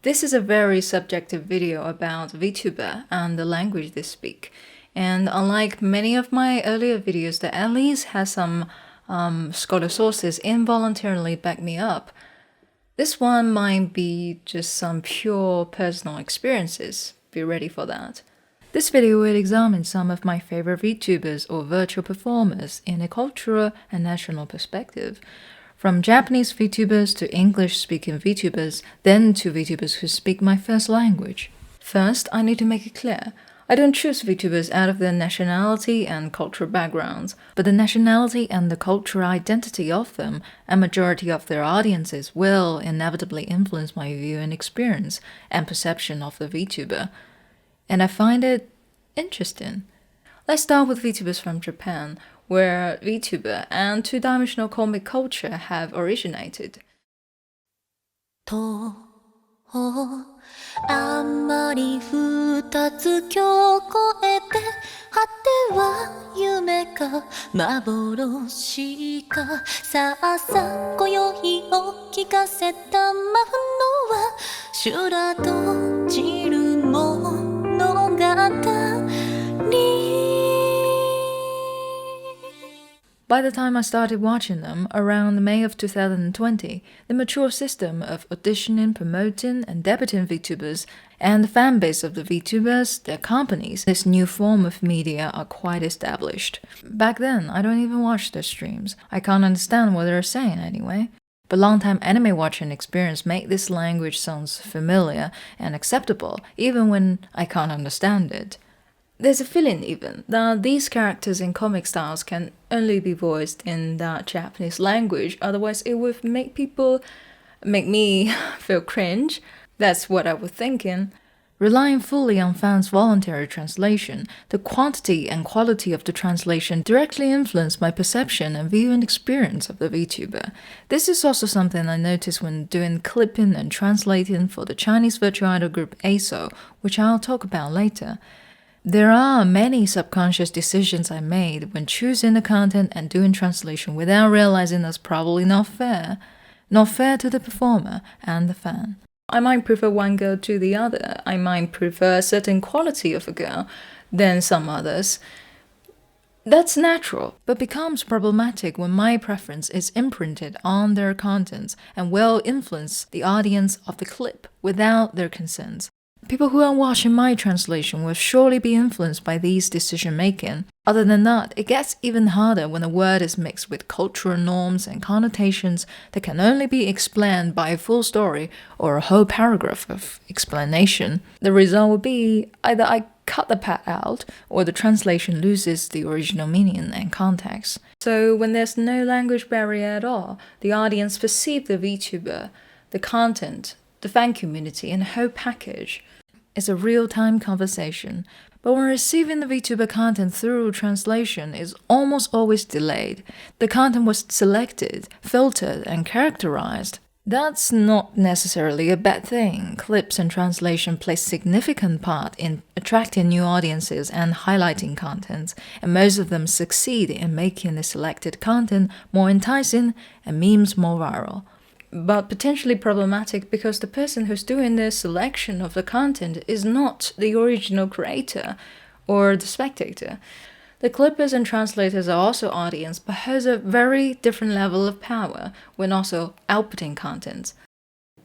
This is a very subjective video about Vtuber and the language they speak. And unlike many of my earlier videos that at least has some scholar sources involuntarily back me up, this one might be just some pure personal experiences. Be ready for that. This video will examine some of my favorite VTubers or virtual performers in a cultural and national perspective. From Japanese VTubers to English-speaking VTubers, then to VTubers who speak my first language. First, I need to make it clear, I don't choose VTubers out of their nationality and cultural backgrounds, but the nationality and the cultural identity of them and majority of their audiences will inevitably influence my view and experience and perception of the VTuber. And I find it interesting. Let's start with VTubers from Japan, where VTuber and two-dimensional comic culture have originated. あんまり二つ今日超えて果ては夢か幻かさあさ今宵を聞かせたまふのは修羅と散る物語 By the time I started watching them, around May of 2020, the mature system of auditioning, promoting, and debuting VTubers and the fan base of the VTubers, their companies, this new form of media are quite established. Back then, I don't even watch their streams. I can't understand what they're saying anyway. But long-time anime watching experience make this language sounds familiar and acceptable, even when I can't understand it. There's a feeling even that these characters in comic styles can only be voiced in that Japanese language, otherwise it would make me feel cringe. That's what I was thinking. Relying fully on fans' voluntary translation, the quantity and quality of the translation directly influenced my perception and viewing experience of the VTuber. This is also something I noticed when doing clipping and translating for the Chinese virtual idol group ASO, which I'll talk about later. There are many subconscious decisions I made when choosing the content and doing translation without realizing that's probably not fair. Not fair to the performer and the fan. I might prefer one girl to the other. I might prefer a certain quality of a girl than some others. That's natural, but becomes problematic when my preference is imprinted on their contents and will influence the audience of the clip without their consent. People who are watching my translation will surely be influenced by these decision-making. Other than that, it gets even harder when a word is mixed with cultural norms and connotations that can only be explained by a full story or a whole paragraph of explanation. The result will be either I cut the part out or the translation loses the original meaning and context. So when there's no language barrier at all, the audience perceives the VTuber, the content, the fan community, and the whole package. It's a real-time conversation, but when receiving the VTuber content through translation is almost always delayed. The content was selected, filtered, and characterized. That's not necessarily a bad thing. Clips and translation play a significant part in attracting new audiences and highlighting content, and most of them succeed in making the selected content more enticing and memes more viral. But potentially problematic because the person who's doing the selection of the content is not the original creator or the spectator. The clippers and translators are also audience but has a very different level of power when also outputting content.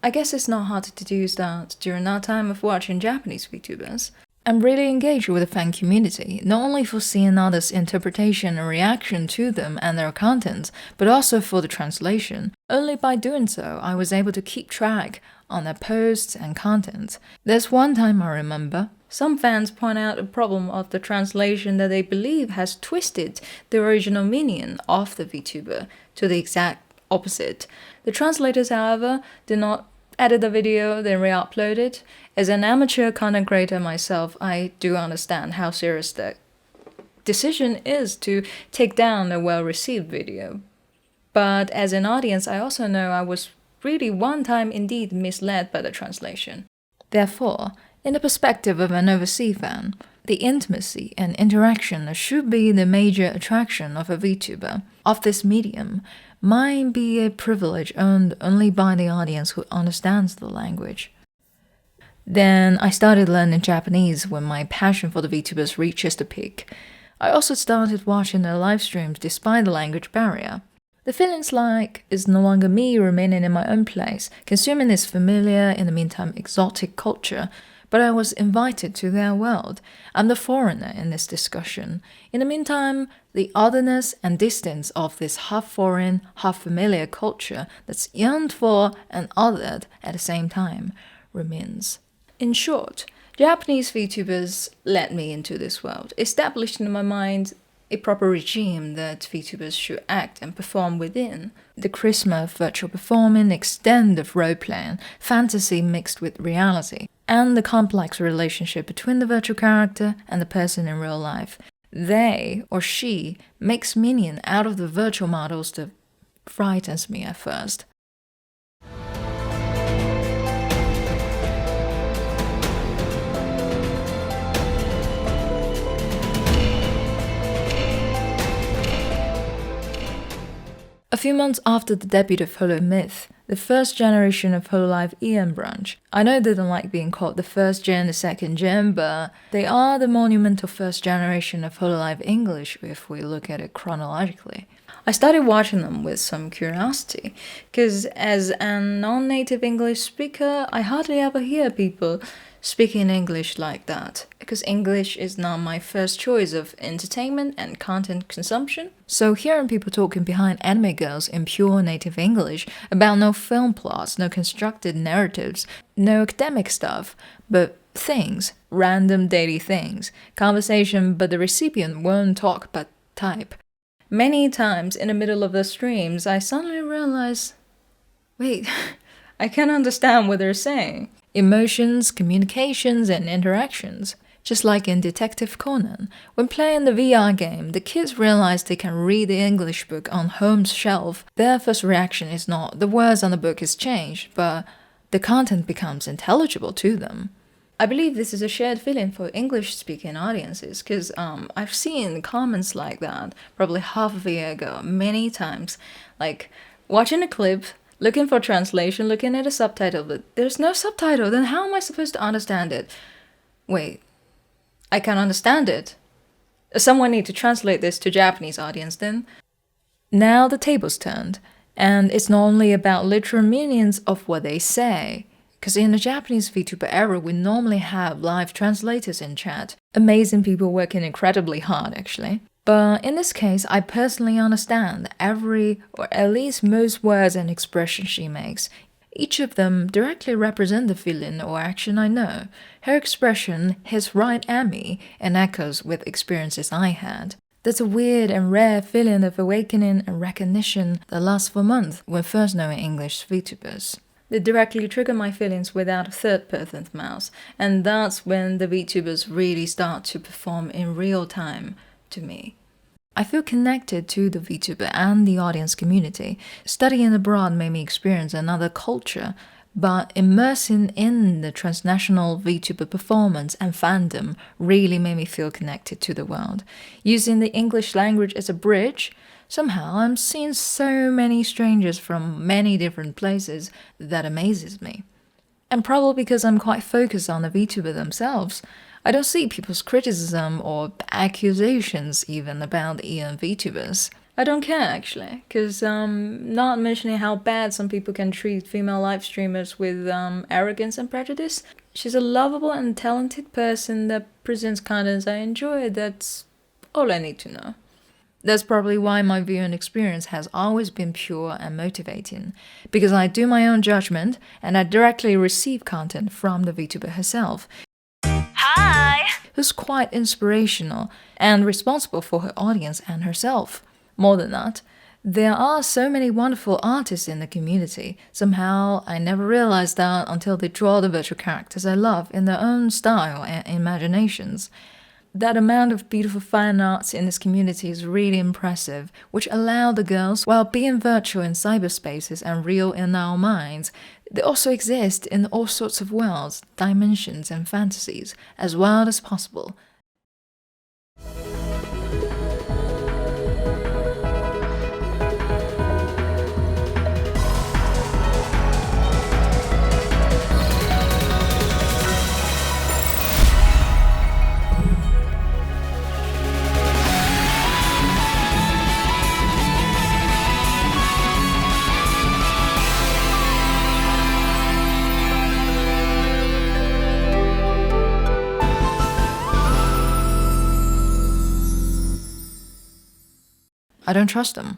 I guess it's not hard to deduce that during our time of watching Japanese VTubers, I'm really engaged with the fan community, not only for seeing others' interpretation and reaction to them and their content, but also for the translation. Only by doing so, I was able to keep track on their posts and content. There's one time I remember, some fans point out a problem of the translation that they believe has twisted the original meaning of the VTuber to the exact opposite. The translators, however, did not edit the video, then re-upload it. As an amateur content creator myself, I do understand how serious the decision is to take down a well-received video. But as an audience, I also know I was really one time indeed misled by the translation. Therefore, in the perspective of an overseas fan, the intimacy and interaction should be the major attraction of a VTuber. Of this medium, might be a privilege earned only by the audience who understands the language. Then I started learning Japanese when my passion for the VTubers reaches the peak. I also started watching their live streams despite the language barrier. The feelings like is no longer me remaining in my own place, consuming this familiar, in the meantime exotic culture, but I was invited to their world. I'm the foreigner in this discussion. In the meantime, the otherness and distance of this half-foreign, half-familiar culture that's yearned for and othered at the same time remains. In short, Japanese VTubers led me into this world, established in my mind a proper regime that VTubers should act and perform within. The charisma of virtual performing, extent of role-playing, fantasy mixed with reality, and the complex relationship between the virtual character and the person in real life. They, or she, makes meaning out of the virtual models that frightens me at first. A few months after the debut of hololive-EN, the first generation of hololive-EN branch. I know they don't like being called the first gen, the second gen, but they are the monumental first generation of hololive English if we look at it chronologically. I started watching them with some curiosity, because as a non-native English speaker, I hardly ever hear people speaking English like that, because English is not my first choice of entertainment and content consumption. So hearing people talking behind anime girls in pure native English about no film plots, no constructed narratives, no academic stuff, but things, random daily things, conversation but the recipient won't talk but type. Many times in the middle of the streams, I suddenly realize, wait, I can't understand what they're saying. Emotions, communications, and interactions. Just like in Detective Conan, when playing the VR game, the kids realize they can read the English book on home's shelf. Their first reaction is not the words on the book is changed, but the content becomes intelligible to them. I believe this is a shared feeling for English-speaking audiences, because I've seen comments like that probably half a year ago, many times. Like, watching a clip, looking for translation, looking at a subtitle, but there's no subtitle, then how am I supposed to understand it? Wait, I can't understand it. Someone need to translate this to Japanese audience then. Now the table's turned, and it's not only about literal meanings of what they say, because in the Japanese VTuber era we normally have live translators in chat, amazing people working incredibly hard actually. But in this case, I personally understand every, or at least most words and expressions she makes. Each of them directly represent the feeling or action I know. Her expression hits right at me and echoes with experiences I had. There's a weird and rare feeling of awakening and recognition that lasts for months when first knowing English VTubers. They directly trigger my feelings without a third person's mouth, and that's when the VTubers really start to perform in real time to me. I feel connected to the VTuber and the audience community. Studying abroad made me experience another culture, but immersing in the transnational VTuber performance and fandom really made me feel connected to the world. Using the English language as a bridge, somehow I'm seeing so many strangers from many different places that amazes me. And probably because I'm quite focused on the VTuber themselves, I don't see people's criticism or accusations even about EN VTubers. I don't care actually, because not mentioning how bad some people can treat female live streamers with arrogance and prejudice. She's a lovable and talented person that presents content I enjoy. That's all I need to know. That's probably why my viewing experience has always been pure and motivating, because I do my own judgment and I directly receive content from the VTuber herself. Hi! Who's quite inspirational and responsible for her audience and herself. More than that, there are so many wonderful artists in the community. Somehow, I never realized that until they draw the virtual characters I love in their own style and imaginations. That amount of beautiful fine arts in this community is really impressive, which allow the girls, while being virtual in cyberspaces and real in our minds, they also exist in all sorts of worlds, dimensions, and fantasies, as wild as possible. I don't trust them.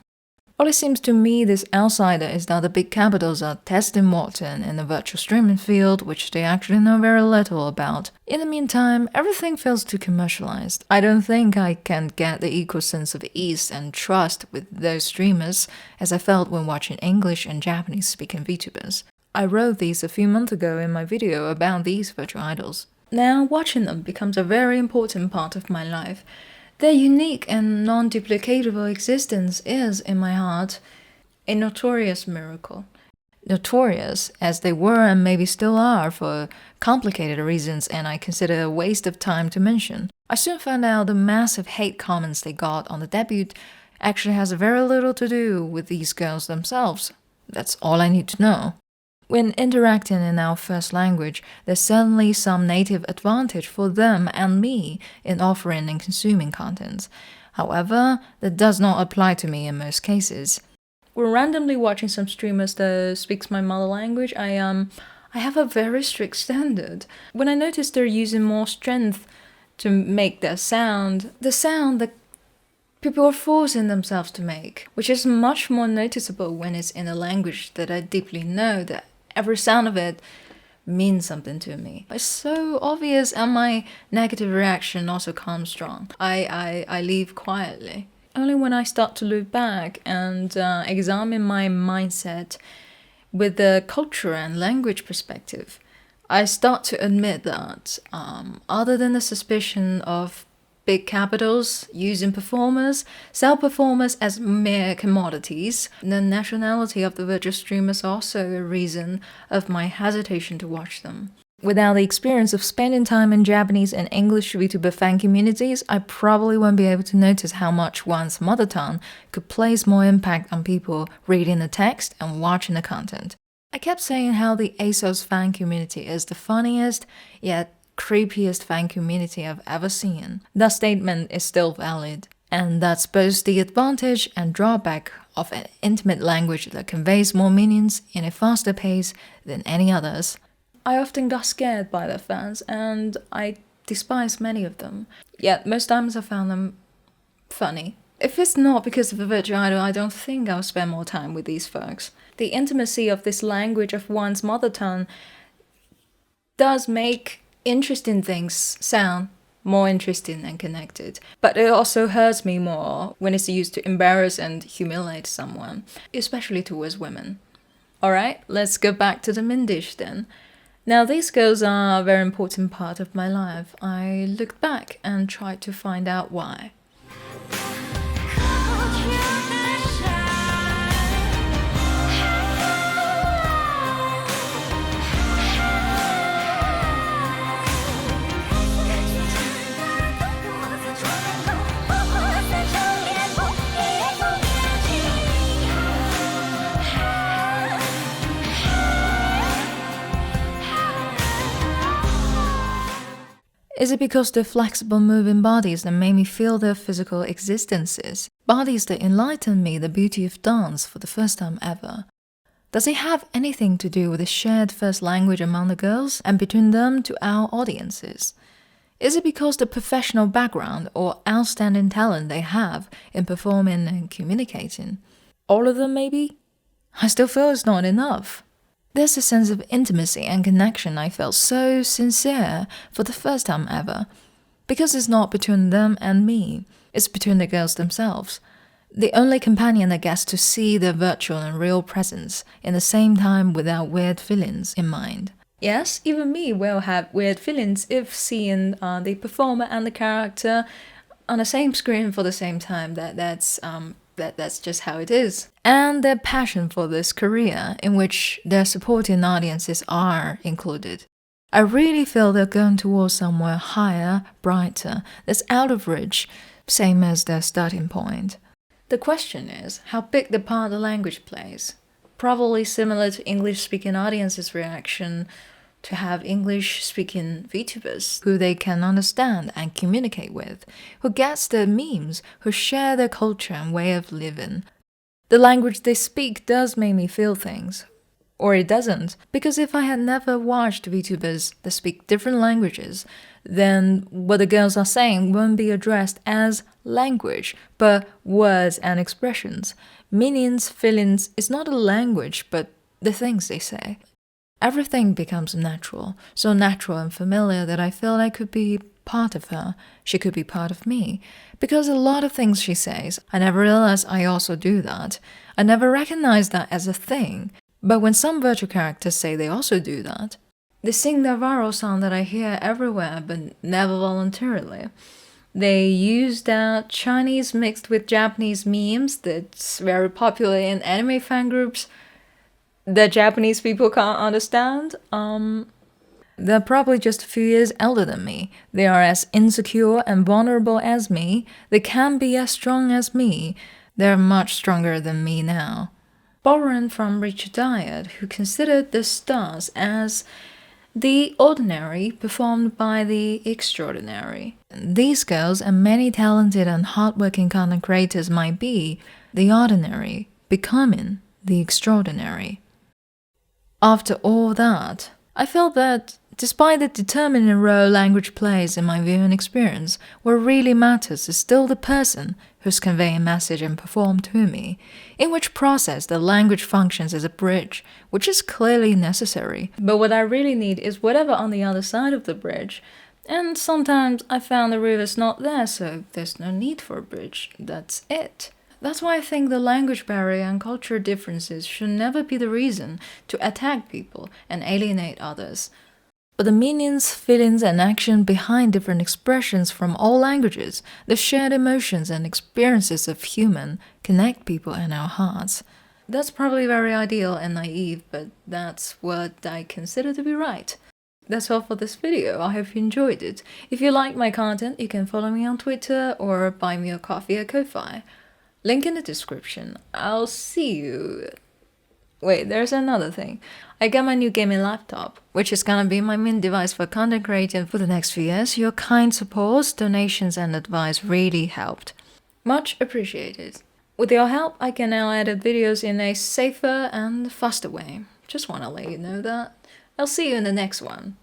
All it seems to me this outsider is that the big capitals are testing Morton in the virtual streaming field, which they actually know very little about. In the meantime, everything feels too commercialized. I don't think I can get the equal sense of ease and trust with those streamers as I felt when watching English and Japanese speaking VTubers. I wrote these a few months ago in my video about these virtual idols. Now watching them becomes a very important part of my life. Their unique and non-duplicatable existence is, in my heart, a notorious miracle. Notorious as they were and maybe still are for complicated reasons, and I consider a waste of time to mention. I soon found out the massive hate comments they got on the debut actually has very little to do with these girls themselves. That's all I need to know. When interacting in our first language, there's certainly some native advantage for them and me in offering and consuming content. However, that does not apply to me in most cases. When randomly watching some streamers that speaks my mother language, I have a very strict standard. When I notice they're using more strength to make their sound, the sound that people are forcing themselves to make, which is much more noticeable when it's in a language that I deeply know, that every sound of it means something to me. It's so obvious, and my negative reaction also comes strong. I leave quietly. Only when I start to look back and examine my mindset with the culture and language perspective, I start to admit that other than the suspicion of big capitals using performers, sell performers as mere commodities, the nationality of the virtual streamers is also a reason of my hesitation to watch them. Without the experience of spending time in Japanese and English VTuber fan communities, I probably won't be able to notice how much one's mother tongue could place more impact on people reading the text and watching the content. I kept saying how the ASOS fan community is the funniest, yet creepiest fan community I've ever seen. That statement is still valid, and that's both the advantage and drawback of an intimate language that conveys more meanings in a faster pace than any others. I often got scared by their fans, and I despise many of them, yet most times I found them funny. If it's not because of the virtual idol, I don't think I'll spend more time with these folks. The intimacy of this language of one's mother tongue does make interesting things sound more interesting and connected, but it also hurts me more when it's used to embarrass and humiliate someone, especially towards women. Alright, let's go back to the main dish then. Now these girls are a very important part of my life. I looked back and tried to find out why. Is it because they're flexible moving bodies that made me feel their physical existences? Bodies that enlightened me the beauty of dance for the first time ever. Does it have anything to do with the shared first language among the girls and between them to our audiences? Is it because the professional background or outstanding talent they have in performing and communicating? All of them maybe? I still feel it's not enough. There's a sense of intimacy and connection I felt so sincere for the first time ever. Because it's not between them and me, it's between the girls themselves. The only companion that gets to see their virtual and real presence in the same time without weird feelings in mind. Yes, even me will have weird feelings if seeing the performer and the character on the same screen for the same time. That's just how it is. And their passion for this career, in which their supporting audiences are included. I really feel they're going towards somewhere higher, brighter, that's out of reach, same as their starting point. The question is, how big the part the language plays. Probably similar to English-speaking audiences' reaction to have English-speaking VTubers who they can understand and communicate with, who gets their memes, who share their culture and way of living. The language they speak does make me feel things. Or it doesn't. Because if I had never watched VTubers that speak different languages, then what the girls are saying won't be addressed as language, but words and expressions. Meanings, feelings is not a language, but the things they say. Everything becomes natural, so natural and familiar that I feel I could be part of her. She could be part of me. Because a lot of things she says, I never realized I also do that. I never recognized that as a thing. But when some virtual characters say they also do that, they sing the viral song that I hear everywhere but never voluntarily. They use that Chinese mixed with Japanese memes that's very popular in anime fan groups that Japanese people can't understand. They're probably just a few years elder than me. They are as insecure and vulnerable as me. They can be as strong as me. They're much stronger than me now. Borrowing from Richard Dyatt, who considered the stars as the ordinary performed by the extraordinary. These girls and many talented and hardworking content creators might be the ordinary, becoming the extraordinary. After all that, I felt that despite the determining role language plays in my viewing experience, what really matters is still the person who's conveying message and perform to me, in which process the language functions as a bridge, which is clearly necessary. But what I really need is whatever on the other side of the bridge, and sometimes I found the river's not there, so there's no need for a bridge. That's it. That's why I think the language barrier and cultural differences should never be the reason to attack people and alienate others. But the meanings, feelings, and action behind different expressions from all languages, the shared emotions and experiences of human, connect people in our hearts. That's probably very ideal and naive, but that's what I consider to be right. That's all for this video. I hope you enjoyed it. If you like my content, you can follow me on Twitter or buy me a coffee at Ko-Fi. Link in the description. I'll see you. Wait, there's another thing. I got my new gaming laptop, which is gonna be my main device for content creating for the next few years. Your kind support, donations, and advice really helped. Much appreciated. With your help, I can now edit videos in a safer and faster way. Just wanna let you know that. I'll see you in the next one.